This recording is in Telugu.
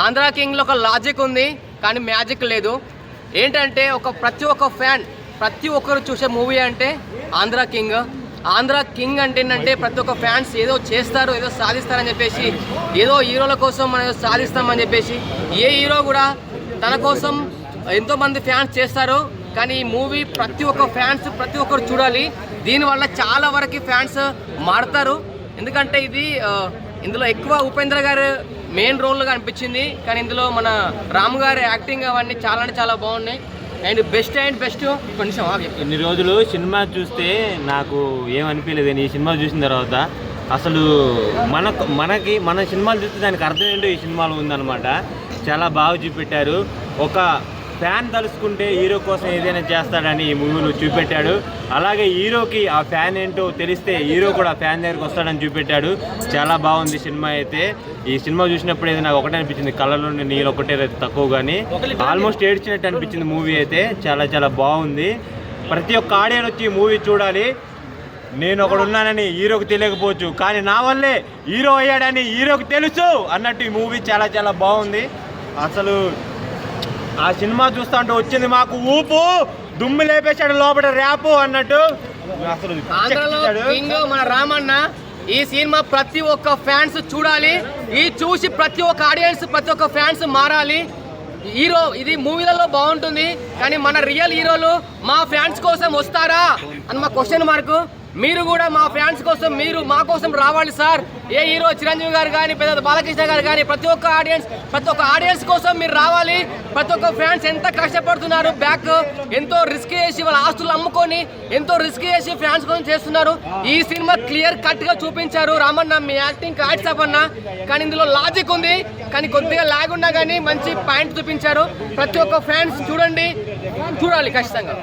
ఆంధ్రా కింగ్లో ఒక లాజిక్ ఉంది కానీ మ్యాజిక్ లేదు. ఏంటంటే ప్రతి ఒక్క ఫ్యాన్ ప్రతి ఒక్కరు చూసే మూవీ అంటే ఆంధ్రా కింగ్ అంటే ఏంటంటే ప్రతి ఒక్క ఫ్యాన్స్ ఏదో చేస్తారు, ఏదో సాధిస్తారని చెప్పేసి, ఏదో హీరోల కోసం మనం ఏదో సాధిస్తామని చెప్పేసి ఏ హీరో కూడా తన కోసం ఎంతోమంది ఫ్యాన్స్ చేస్తారు. కానీ ఈ మూవీ ప్రతి ఒక్క ఫ్యాన్స్ ప్రతి ఒక్కరు చూడాలి. దీనివల్ల చాలా వరకు ఫ్యాన్స్ మారుతారు. ఎందుకంటే ఇందులో ఎక్కువ ఉపేంద్ర గారు మెయిన్ రోల్గా అనిపించింది. కానీ ఇందులో మన రామ్ గారి యాక్టింగ్ అవన్నీ చాలా అంటే చాలా బాగున్నాయి. అండ్ బెస్ట్ కొంచెం ఇన్ని రోజులు సినిమా చూస్తే నాకు ఏమనిపించలేదు. ఈ సినిమా చూసిన తర్వాత అసలు మన సినిమాలు చూస్తే దానికి అర్థం ఏంటో ఈ సినిమాలో ఉందన్నమాట. చాలా బాగా చూపెట్టారు. ఒక ఫ్యాన్ తలుసుకుంటే హీరో కోసం ఏదైనా చేస్తాడని ఈ మూవీలో చూపెట్టాడు. అలాగే హీరోకి ఆ ఫ్యాన్ ఏంటో తెలిస్తే హీరో కూడా ఫ్యాన్ దగ్గరికి వస్తాడని చూపెట్టాడు. చాలా బాగుంది సినిమా అయితే. ఈ సినిమా చూసినప్పుడు అయితే నాకు ఒకటే అనిపించింది, కళ్ళలో నీళ్ళు ఒకటే తక్కువ, కానీ ఆల్మోస్ట్ ఏడ్చినట్టు అనిపించింది మూవీ అయితే. చాలా చాలా బాగుంది. ప్రతి ఒక్క ఆడియన్స్ వచ్చి మూవీ చూడాలి. నేను ఒకడున్నానని హీరోకి తెలియకపోవచ్చు, కానీ నా వల్లే హీరో అయ్యాడని హీరోకి తెలుసు అన్నట్టు ఈ మూవీ చాలా చాలా బాగుంది. అసలు ఆ సినిమా చూస్తా అంటే వచ్చింది మాకు ఊపు, దుమ్ము లేపేశాడు లోపల ర్యాపు అన్నట్టు. అసలు మన రామన్న ఈ సినిమా ప్రతి ఒక్క ఫ్యాన్స్ చూడాలి. ఈ చూసి ప్రతి ఒక్క ఆడియన్స్ ప్రతి ఒక్క ఫ్యాన్స్ మారాలి. హీరో ఇది మూవీలలో బాగుంటుంది, కానీ మన రియల్ హీరోలు మా ఫ్యాన్స్ కోసం వస్తారా అని మా క్వశ్చన్ మార్కు. మీరు కూడా మా ఫ్యాన్స్ కోసం మీరు మా కోసం రావాలి సార్. ఏ హీరో చిరంజీవి గారు కానీ పెద్ద బాలకృష్ణ గారు కానీ ప్రతి ఒక్క ఆడియన్స్ కోసం మీరు రావాలి. ప్రతి ఒక్క ఫ్యాన్స్ ఎంత కష్టపడుతున్నారు, బ్యాక్ ఎంతో రిస్క్ చేసి వాళ్ళ ఆస్తులు అమ్ముకొని ఎంతో రిస్క్ చేసి ఫ్యాన్స్ కోసం చేస్తున్నారు. ఈ సినిమా క్లియర్ కట్ గా చూపించారు. రామన్న మీ యాక్టింగ్ హ్యాట్స్ ఆఫ్ అన్న. కానీ ఇందులో లాజిక్ ఉంది, కానీ కొద్దిగా లాగ్ ఉన్నా కానీ మంచి పాయింట్ చూపించారు. ప్రతి ఒక్క ఫ్యాన్స్ చూడాలి ఖచ్చితంగా.